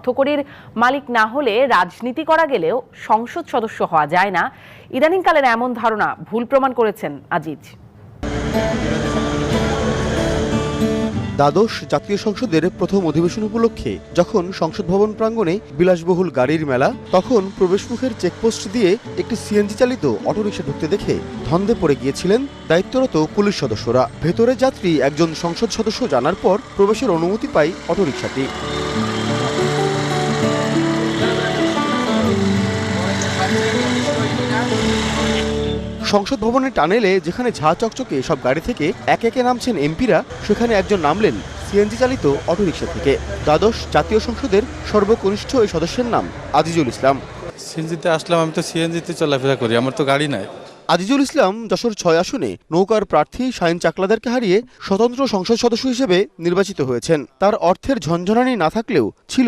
অর্থকড়ির মালিক না হলে রাজনীতি করা গেলেও সংসদ সদস্য হওয়া যায় না, ইদানিংকালের এমন ধারণা ভুল প্রমাণ করেছেন আজিজ। দ্বাদশ জাতীয় সংসদের প্রথম অধিবেশন উপলক্ষে যখন সংসদ ভবন প্রাঙ্গণে বিলাসবহুল গাড়ির মেলা, তখন প্রবেশমুখের চেকপোস্ট দিয়ে একটি সিএনজি চালিত অটোরিকশা ঢুকতে দেখে ধন্দে পড়ে গিয়েছিলেন দায়িত্বরত পুলিশ সদস্যরা। ভেতরে যাত্রী একজন সংসদ সদস্য জানার পর প্রবেশের অনুমতি পায় অটোরিকশাটি। সংসদ ভবনের টানেলে যেখানে ঝা চকচকে সব গাড়ি থেকে একে একে নামছেন এমপিরা, সেখানে একজন নামলেন সিএনজি চালিত অটোরিকশা থেকে। দ্বাদশ জাতীয় সংসদের সর্বকনিষ্ঠ এই সদস্যের নাম আজিজুল ইসলাম। সিএনজিতে আসলাম, আমি তো সিএনজিতে চলাফেরা করি, আমার তো গাড়ি নাই। আজিজুল ইসলাম যশোর ৬ আসনে নৌকার প্রার্থী শাহিন চাকলাদারকে হারিয়ে স্বতন্ত্র সংসদ সদস্য হিসেবে নির্বাচিত হয়েছেন। তার অর্থের ঝনঝনানি না থাকলেও ছিল